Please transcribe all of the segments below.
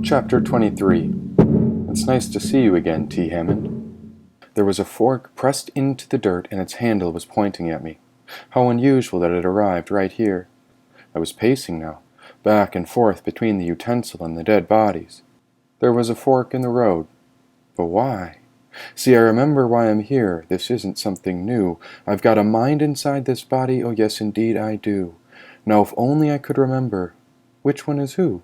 Chapter 23. It's nice to see you again, T. Hammond. There was a fork pressed into the dirt and its handle was pointing at me. How unusual that it arrived right here. I was pacing now, back and forth between the utensil and the dead bodies. There was a fork in the road. But why? See, I remember why I'm here. This isn't something new. I've got a mind inside this body, oh yes indeed I do. Now if only I could remember, which one is who?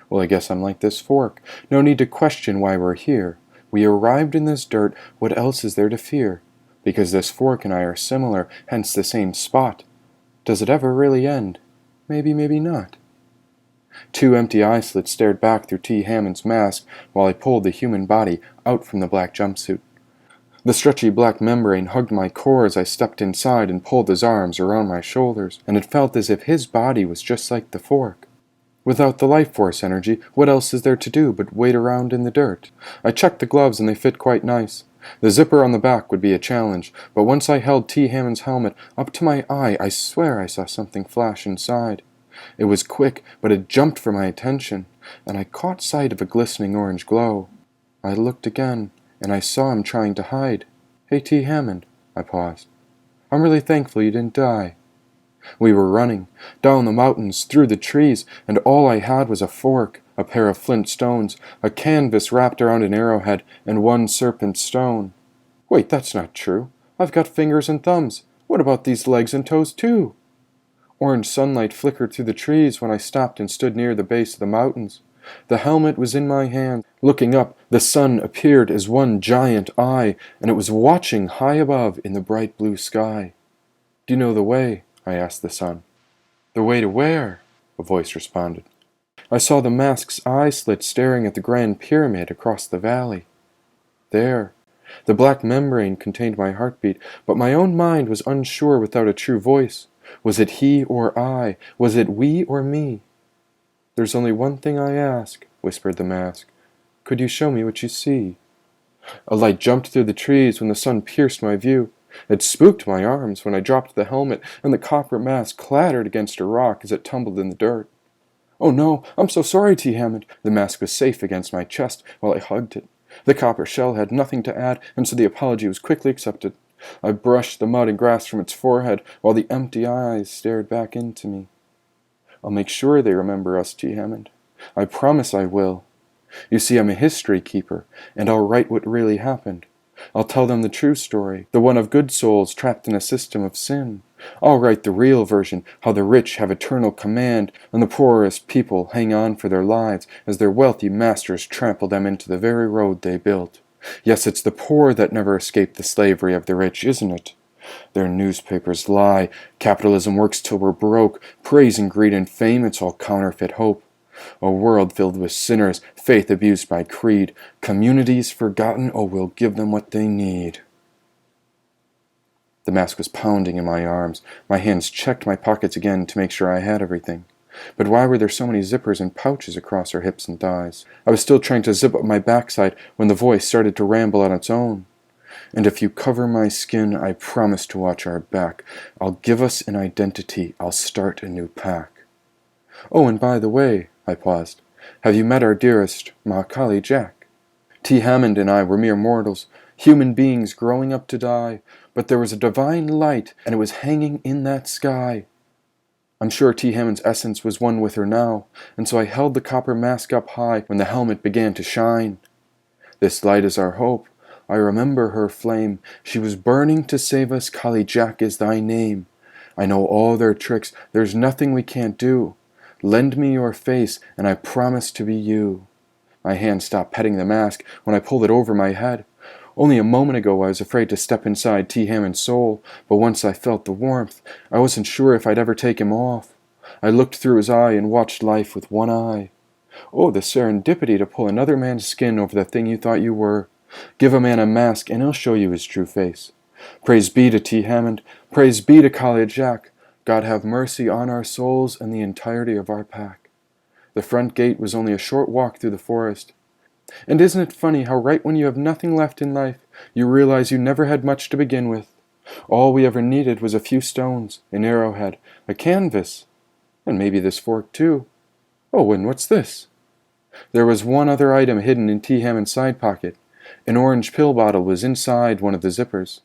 Well, I guess I'm like this fork. No need to question why we're here. We arrived in this dirt, what else is there to fear? Because this fork and I are similar, hence the same spot. Does it ever really end? Maybe, maybe not. Two empty eye slits stared back through T. Hammond's mask while I pulled the human body out from the black jumpsuit. The stretchy black membrane hugged my core as I stepped inside and pulled his arms around my shoulders, and it felt as if his body was just like the fork. Without the life force energy, what else is there to do but wait around in the dirt? I checked the gloves and they fit quite nice. The zipper on the back would be a challenge, but once I held T. Hammond's helmet up to my eye, I swear I saw something flash inside. It was quick, but it jumped for my attention, and I caught sight of a glistening orange glow. I looked again, and I saw him trying to hide. "Hey, T. Hammond," I paused. "I'm really thankful you didn't die." We were running, down the mountains, through the trees, and all I had was a fork, a pair of flint stones, a canvas wrapped around an arrowhead, and one serpent stone. Wait, that's not true. I've got fingers and thumbs. What about these legs and toes too? Orange sunlight flickered through the trees when I stopped and stood near the base of the mountains. The helmet was in my hand. Looking up, the sun appeared as one giant eye, and it was watching high above in the bright blue sky. "Do you know the way?" I asked the sun. "The way to where?" a voice responded. I saw the mask's eye slit staring at the Grand Pyramid across the valley. There. The black membrane contained my heartbeat, but my own mind was unsure without a true voice. Was it he or I? Was it we or me? "There's only one thing I ask," whispered the mask. "Could you show me what you see?" A light jumped through the trees when the sun pierced my view. It spooked my arms when I dropped the helmet, and the copper mask clattered against a rock as it tumbled in the dirt. "Oh no, I'm so sorry, T. Hammond." The mask was safe against my chest while I hugged it. The copper shell had nothing to add, and so the apology was quickly accepted. I brushed the mud and grass from its forehead while the empty eyes stared back into me. "I'll make sure they remember us, T. Hammond. I promise I will. You see, I'm a history keeper, and I'll write what really happened. I'll tell them the true story, the one of good souls trapped in a system of sin. I'll write the real version, how the rich have eternal command, and the poorest people hang on for their lives as their wealthy masters trample them into the very road they built. Yes, it's the poor that never escape the slavery of the rich, isn't it? Their newspapers lie. Capitalism works till we're broke. Praise and greed and fame, it's all counterfeit hope. A world filled with sinners, faith abused by creed, communities forgotten, oh, we'll give them what they need." The mask was pounding in my arms. My hands checked my pockets again to make sure I had everything. But why were there so many zippers and pouches across her hips and thighs? I was still trying to zip up my backside when the voice started to ramble on its own. "And if you cover my skin, I promise to watch our back. I'll give us an identity. I'll start a new pack. Oh, and by the way," I paused, "have you met our dearest Mahakali Jack? T. Hammond and I were mere mortals, human beings growing up to die, but there was a divine light, and it was hanging in that sky. I'm sure T. Hammond's essence was one with her now, and so I held the copper mask up high when the helmet began to shine. This light is our hope. I remember her flame. She was burning to save us. Kali Jack is thy name. I know all their tricks. There's nothing we can't do. Lend me your face, and I promise to be you." My hand stopped petting the mask when I pulled it over my head. Only a moment ago I was afraid to step inside T. Hammond's soul, but once I felt the warmth, I wasn't sure if I'd ever take him off. I looked through his eye and watched life with one eye. Oh, the serendipity to pull another man's skin over the thing you thought you were. Give a man a mask, and he'll show you his true face. Praise be to T. Hammond. Praise be to Kali Jack. God have mercy on our souls and the entirety of our pack. The front gate was only a short walk through the forest. And isn't it funny how right when you have nothing left in life, you realize you never had much to begin with? All we ever needed was a few stones, an arrowhead, a canvas, and maybe this fork too. Oh, and what's this? There was one other item hidden in T. Hammond's side pocket. An orange pill bottle was inside one of the zippers.